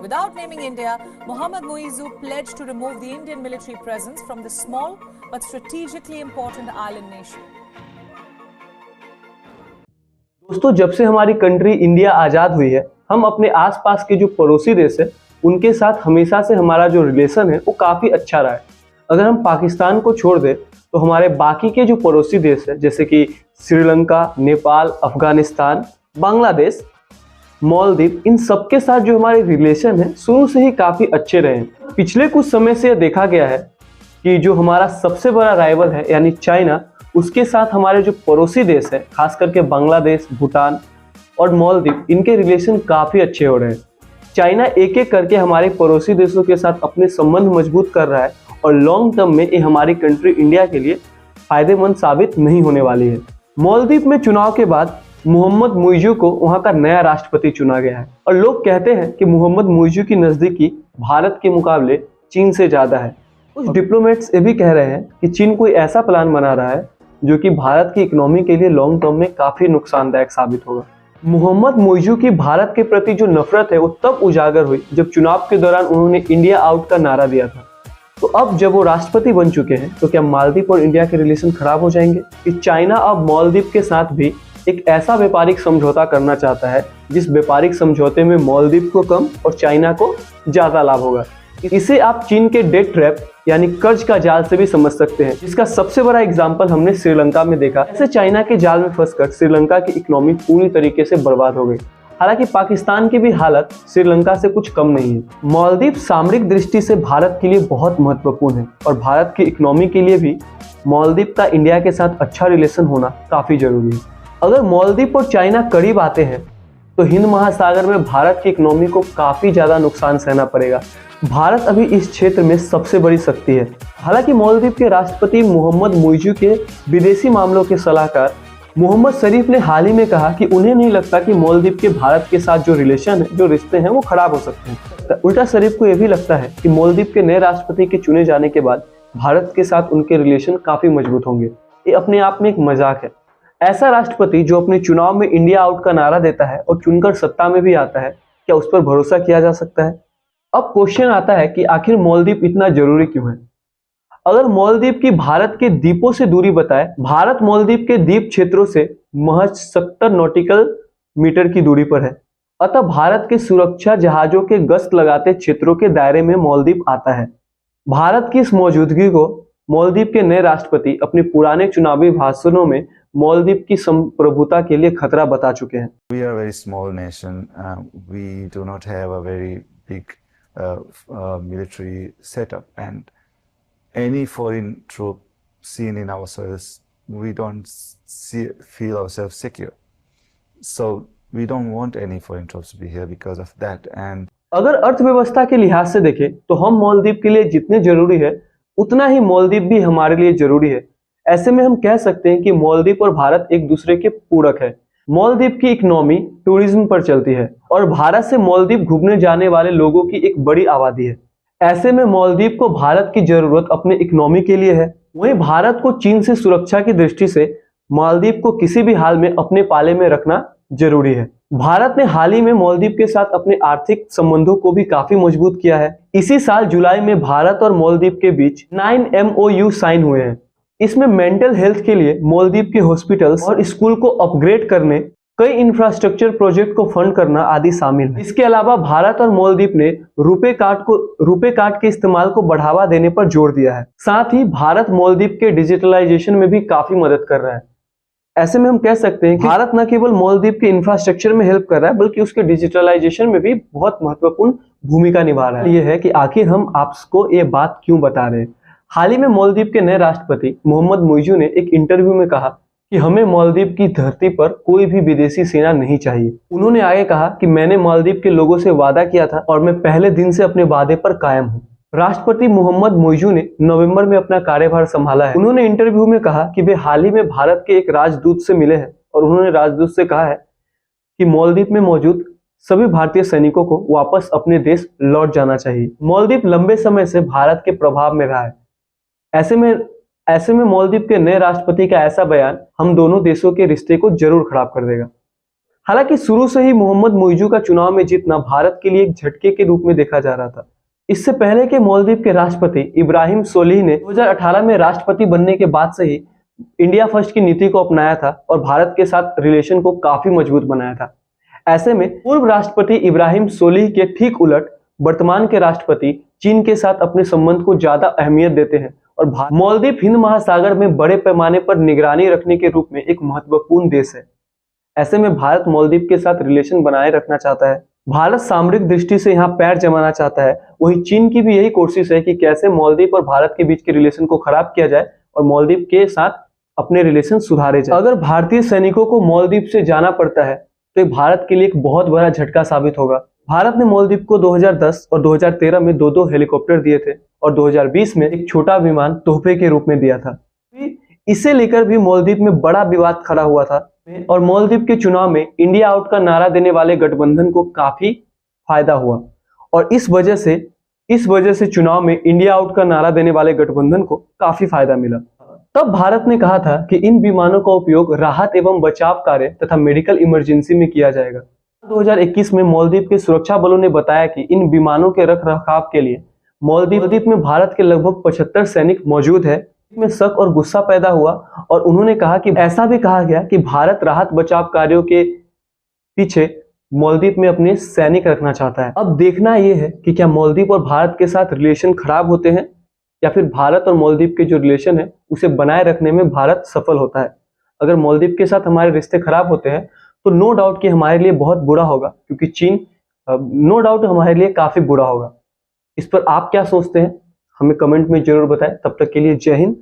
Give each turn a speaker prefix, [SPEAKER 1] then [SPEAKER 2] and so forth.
[SPEAKER 1] Without naming India, Mohammad Muizzu pledged to remove the Indian military presence from this small but strategically important island nation.
[SPEAKER 2] दोस्तों, जब से हमारी country India आज़ाद हुई है, हम अपने आसपास के जो पड़ोसी देश है उनके साथ हमेशा से हमारा जो रिलेशन है वो काफ़ी अच्छा रहा है। अगर हम पाकिस्तान को छोड़ दें तो हमारे बाकी के जो पड़ोसी देश है जैसे कि श्रीलंका, नेपाल, अफगानिस्तान, बांग्लादेश, मालदीव, इन सबके साथ जो हमारे रिलेशन है शुरू से ही काफ़ी अच्छे रहे हैं। पिछले कुछ समय से देखा गया है कि जो हमारा सबसे बड़ा राइवल है यानी चाइना, उसके साथ हमारे जो पड़ोसी देश है खास करके बांग्लादेश, भूटान और मालदीव, इनके रिलेशन काफ़ी अच्छे हो रहे हैं। चाइना एक एक करके हमारे पड़ोसी देशों के साथ अपने संबंध मजबूत कर रहा है और लॉन्ग टर्म में ये हमारी कंट्री इंडिया के लिए फायदेमंद साबित नहीं होने वाली है। मालदीव में चुनाव के बाद मोहम्मद मुइज़्ज़ू को वहां का नया राष्ट्रपति चुना गया है और लोग कहते हैं कि मोहम्मद मुइज़्ज़ू की नज़दीकी भारत के मुकाबले चीन से ज़्यादा है। कुछ डिप्लोमेट्स ये भी कह रहे हैं कि चीन कोई ऐसा प्लान बना रहा है जो कि भारत की इकोनॉमी के लिए लॉन्ग टर्म में काफ़ी नुकसानदायक साबित होगा। मोहम्मद मुइज़्ज़ू की भारत के प्रति जो नफरत है वो तब उजागर हुई जब चुनाव के दौरान उन्होंने इंडिया आउट का नारा दिया था। तो अब जब वो राष्ट्रपति बन चुके हैं तो क्या मालदीव और इंडिया के रिलेशन खराब हो जाएंगे? कि चाइना अब मालदीव के साथ भी एक ऐसा व्यापारिक समझौता करना चाहता है जिस व्यापारिक समझौते में मालदीव को कम और चाइना को ज्यादा लाभ होगा। इसे आप चीन के डेट ट्रैप यानी कर्ज का जाल से भी समझ सकते हैं, जिसका सबसे बड़ा एग्जाम्पल हमने श्रीलंका में देखा। ऐसे चाइना के जाल में फंसकर श्रीलंका की इकोनॉमी पूरी तरीके से बर्बाद हो गई। हालांकि पाकिस्तान की भी हालत श्रीलंका से कुछ कम नहीं है। मालदीव सामरिक दृष्टि से भारत के लिए बहुत महत्वपूर्ण है और भारत की इकोनॉमी के लिए भी मालदीव का इंडिया के साथ अच्छा रिलेशन होना काफी जरूरी है। अगर मालदीव और चाइना करीब आते हैं तो हिंद महासागर में भारत की इकोनॉमी को काफी ज्यादा नुकसान सहना पड़ेगा। भारत अभी इस क्षेत्र में सबसे बड़ी शक्ति है। हालांकि मालदीव के राष्ट्रपति मोहम्मद मुइज़्ज़ू के विदेशी मामलों के सलाहकार मोहम्मद शरीफ ने हाल ही में कहा कि उन्हें नहीं लगता कि मालदीव के भारत के साथ जो रिलेशन है, जो रिश्ते हैं, वो खराब हो सकते हैं। उल्टा शरीफ को यह भी लगता है कि मालदीव के नए राष्ट्रपति के चुने जाने के बाद भारत के साथ उनके रिलेशन काफी मजबूत होंगे। ये अपने आप में एक मजाक है। ऐसा राष्ट्रपति जो अपने चुनाव में इंडिया आउट का नारा देता है और चुनकर सत्ता में भी आता है, क्या उस पर भरोसा किया जा सकता है? अब क्वेश्चन आता है कि आखिर मालदीव इतना जरूरी क्यों है? अगर मालदीव की भारत के द्वीपों से दूरी बताए, भारत मालदीव के द्वीप क्षेत्रों से महज 70 नॉटिकल मीटर की दूरी पर है। अतः भारत के सुरक्षा जहाजों के गश्त लगाते क्षेत्रों के दायरे में मालदीव आता है। भारत की इस मौजूदगी को मालदीव के नए राष्ट्रपति अपने पुराने चुनावी भाषणों में मालदीव की संप्रभुता के लिए खतरा बता चुके हैं।
[SPEAKER 3] We are a very small nation. We do not have a very big military setup, and any foreign troop seen in our soils, we don't feel ourselves secure. So we don't want any foreign troops to be here because of that. And
[SPEAKER 2] अगर अर्थव्यवस्था के लिहाज से देखें तो हम मालदीव के लिए जितने जरूरी है उतना ही मालदीव भी हमारे लिए जरूरी है। ऐसे में हम कह सकते हैं कि मालदीव और भारत एक दूसरे के पूरक है। मालदीव की इकोनॉमी टूरिज्म पर चलती है और भारत से मालदीव घूमने जाने वाले लोगों की एक बड़ी आबादी है। ऐसे में मालदीव को भारत की जरूरत अपने इकोनॉमी के लिए है। वहीं भारत को चीन से सुरक्षा की दृष्टि से मालदीव को किसी भी हाल में अपने पाले में रखना जरूरी है। भारत ने हाल ही में मालदीव के साथ अपने आर्थिक संबंधों को भी काफी मजबूत किया है। इसी साल जुलाई में भारत और मालदीव के बीच 9 MOU साइन हुए हैं। इसमें मेंटल हेल्थ के लिए मालदीव के हॉस्पिटल्स और स्कूल को अपग्रेड करने, कई इंफ्रास्ट्रक्चर प्रोजेक्ट को फंड करना आदि शामिल है। इसके अलावा भारत और मालदीव ने रुपे कार्ड के इस्तेमाल को बढ़ावा देने पर जोर दिया है। साथ ही भारत मालदीव के डिजिटलाइजेशन में भी काफी मदद कर रहा है। ऐसे में हम कह सकते हैं कि भारत न केवल मालदीव के इंफ्रास्ट्रक्चर में हेल्प कर रहा है बल्कि उसके डिजिटलाइजेशन में भी बहुत महत्वपूर्ण भूमिका निभा रहा है। ये है कि आखिर हम आपको ये बात क्यों बता रहे हैं। हाल ही में मालदीव के नए राष्ट्रपति मोहम्मद मुइज़्ज़ू ने एक इंटरव्यू में कहा कि हमें मालदीव की धरती पर कोई भी विदेशी सेना नहीं चाहिए। उन्होंने आगे कहा कि मैंने मालदीव के लोगों से वादा किया था और मैं पहले दिन से अपने वादे पर कायम हूँ। राष्ट्रपति मोहम्मद मुइज़्ज़ू ने नवंबर में अपना कार्यभार संभाला है। उन्होंने इंटरव्यू में कहा कि वे हाल ही में भारत के एक राजदूत से मिले हैं और उन्होंने राजदूत से कहा है कि मालदीव में मौजूद सभी भारतीय सैनिकों को वापस अपने देश लौट जाना चाहिए। मालदीव लंबे समय से भारत के प्रभाव में रहा है। ऐसे में मालदीव के नए राष्ट्रपति का ऐसा बयान हम दोनों देशों के रिश्ते को जरूर खराब कर देगा। हालांकि शुरू से ही मोहम्मद मोइजू का चुनाव में जीतना भारत के लिए एक झटके के रूप में देखा जा रहा था। इससे पहले के मालदीव के राष्ट्रपति इब्राहिम सोलिह ने 2018 में राष्ट्रपति बनने के बाद से ही इंडिया फर्स्ट की नीति को अपनाया था और भारत के साथ रिलेशन को काफी मजबूत बनाया था। ऐसे में पूर्व राष्ट्रपति इब्राहिम सोलिह के ठीक उलट वर्तमान के राष्ट्रपति चीन के साथ अपने संबंध को ज्यादा अहमियत देते हैं और मालदीव हिंद महासागर में बड़े पैमाने पर निगरानी रखने के रूप में एक महत्वपूर्ण देश है। ऐसे में भारत मालदीव के साथ रिलेशन बनाए रखना चाहता है। भारत सामरिक दृष्टि से यहाँ पैर जमाना चाहता है, वहीं चीन की भी यही कोशिश है कि कैसे मालदीव और भारत के बीच के रिलेशन को खराब किया जाए और मालदीव के साथ अपने रिलेशन सुधारे जाए। अगर भारतीय सैनिकों को मालदीव से जाना पड़ता है तो भारत के लिए एक बहुत बड़ा झटका साबित होगा। भारत ने मालदीव को 2010 और 2013 में दो हेलीकॉप्टर दिए थे और 2020 में एक छोटा विमान तोहफे के रूप में दिया था। इसे लेकर भी मालदीव में बड़ा विवाद खड़ा हुआ था और मालदीव के चुनाव में इंडिया आउट का नारा देने वाले गठबंधन को काफी फायदा हुआ और इस वजह से चुनाव में इंडिया आउट का नारा देने वाले गठबंधन को काफी फायदा मिला। तब भारत ने कहा था कि इन विमानों का उपयोग राहत एवं बचाव कार्य तथा मेडिकल इमरजेंसी में किया जाएगा। 2021 में मालदीव के सुरक्षा बलों ने बताया कि इन विमानों के रखरखाव के लिए मालदीव में भारत के लगभग 75 सैनिक मौजूद है। में शक और गुस्सा पैदा हुआ और उन्होंने कहा कि ऐसा भी कहा गया कि भारत राहत बचाव कार्यों के पीछे मालदीव में अपने सैनिक रखना चाहता है। अब देखना यह है कि क्या मालदीव और भारत के साथ रिलेशन खराब होते हैं या फिर भारत और मालदीव के जो रिलेशन है उसे बनाए रखने में भारत सफल होता है। अगर मालदीव के साथ हमारे रिश्ते खराब होते हैं तो नो डाउट कि हमारे लिए बहुत बुरा होगा, क्योंकि चीन नो डाउट हमारे लिए काफी बुरा होगा। इस पर आप क्या सोचते हैं हमें कमेंट में जरूर बताएं। तब तक के लिए जय हिंद।